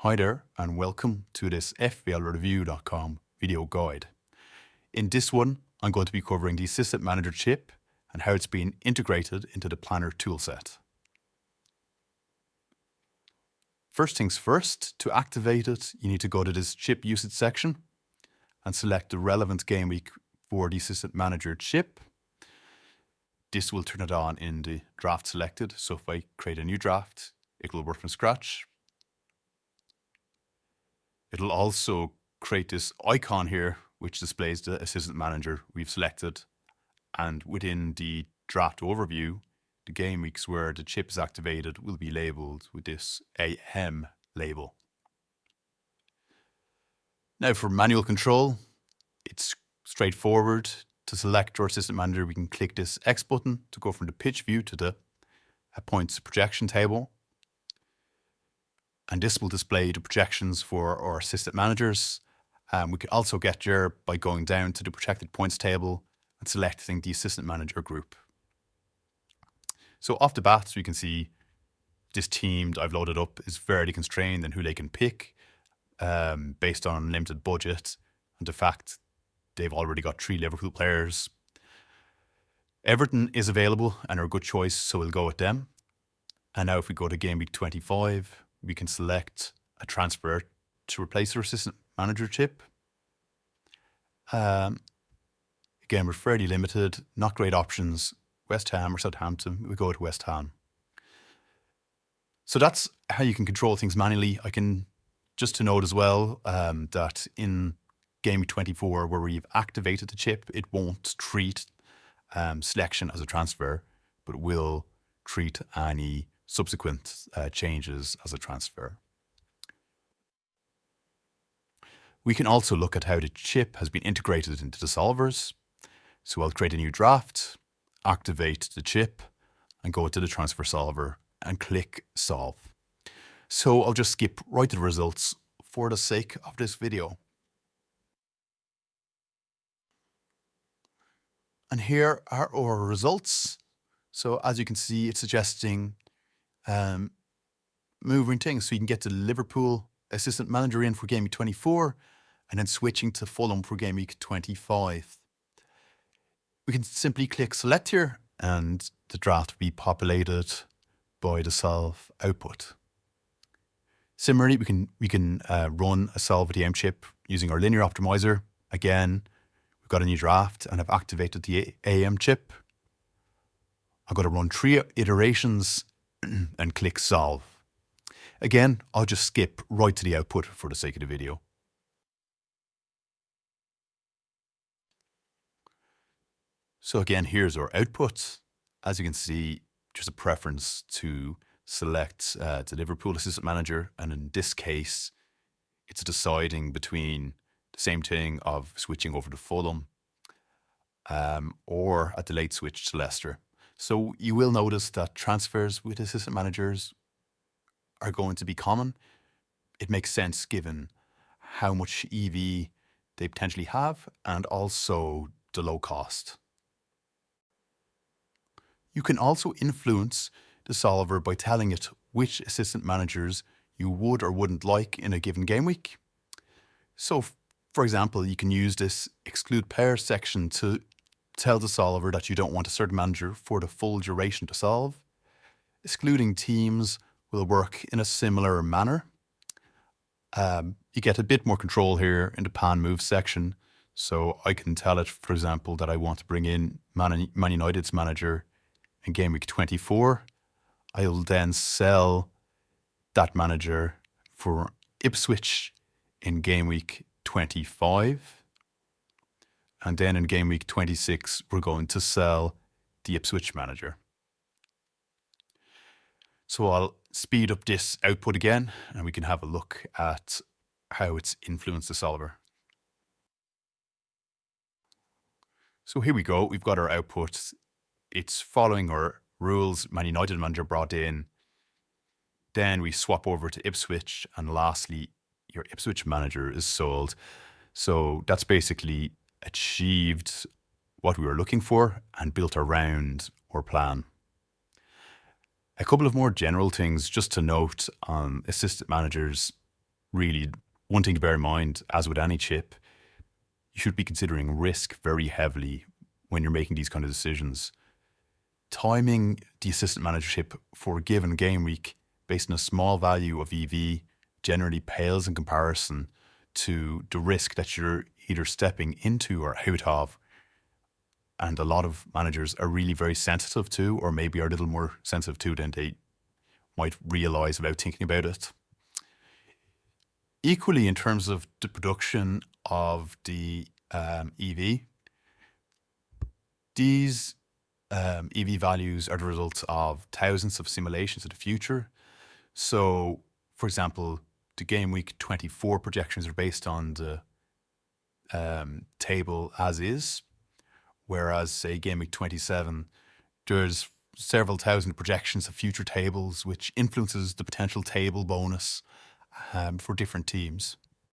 Hi there and welcome to this FPLreview.com video guide. In this one, I'm going to be covering the Assistant Manager chip and how it's been integrated into the Planner toolset. First things first, to activate it, you need to go to this chip usage section and select the relevant game week for the Assistant Manager chip. This will turn it on in the draft selected, so if I create a new draft, it will work from scratch. It'll also create this icon here, which displays the assistant manager we've selected. And within the draft overview, the game weeks where the chip is activated will be labeled with this AM label. Now for manual control, it's straightforward. To select our assistant manager, we can click this X button to go from the pitch view to the points projection table. And this will display the projections for our assistant managers. We can also get there by going down to the projected points table and selecting the assistant manager group. So off the bat, we can see this team that I've loaded up is fairly constrained in who they can pick based on limited budget and the fact they've already got 3 Liverpool players. Everton is available and are a good choice, so we'll go with them. And now if we go to game week 25, we can select a transfer to replace our assistant manager chip. Again, we're fairly limited, not great options. West Ham or Southampton, we go with West Ham. So that's how you can control things manually. I can just to note as well that in game week 24, where we've activated the chip, it won't treat selection as a transfer, but will treat any subsequent changes as a transfer. We can also look at how the chip has been integrated into the solvers. So I'll create a new draft, activate the chip, and go to the transfer solver and click solve. So I'll just skip right to the results for the sake of this video. And here are our results. So as you can see, it's suggesting moving things. So you can get the Liverpool assistant manager in for game week 24 and then switching to Fulham for game week 25. We can simply click select here and the draft will be populated by the solve output. Similarly, we can run a solve with the AM chip using our linear optimizer. Again, we've got a new draft and I've activated the AM chip. I'm going to run 3 iterations and click solve. Again, I'll just skip right to the output for the sake of the video. So again, here's our output. As you can see, there's a preference to select the Liverpool assistant manager. And in this case, it's deciding between the same thing of switching over to Fulham or a delayed switch to Leicester. So you will notice that transfers with assistant managers are going to be common. It makes sense given how much EV they potentially have and also the low cost. You can also influence the solver by telling it which assistant managers you would or wouldn't like in a given game week. So for example, you can use this exclude pairs section to tell the solver that you don't want a certain manager for the full duration to solve. Excluding teams will work in a similar manner. You get a bit more control here in the pan move section. So I can tell it, for example, that I want to bring in Man United's manager in game week 24. I'll then sell that manager for Ipswich in game week 25. And then in game week 26, we're going to sell the Ipswich manager. So I'll speed up this output again, and we can have a look at how it's influenced the solver. So here we go. We've got our output. It's following our rules. Man United manager brought in. Then we swap over to Ipswich. And lastly, your Ipswich manager is sold. So that's basically achieved what we were looking for and built around our plan. A couple of more general things just to note on assistant managers. really, one thing to bear in mind, as with any chip, you should be considering risk very heavily when you're making these kind of decisions. Timing the assistant manager chip for a given game week based on a small value of EV generally pales in comparison to the risk that you're either stepping into or out of. And a lot of managers are really very sensitive to, or maybe are a little more sensitive to than they might realize without thinking about it. Equally, in terms of the production of the EV, these EV values are the result of thousands of simulations of the future. So, for example, the game week 24 projections are based on the table as is, whereas, say, game week 27, there's several thousand projections of future tables, which influences the potential table bonus for different teams.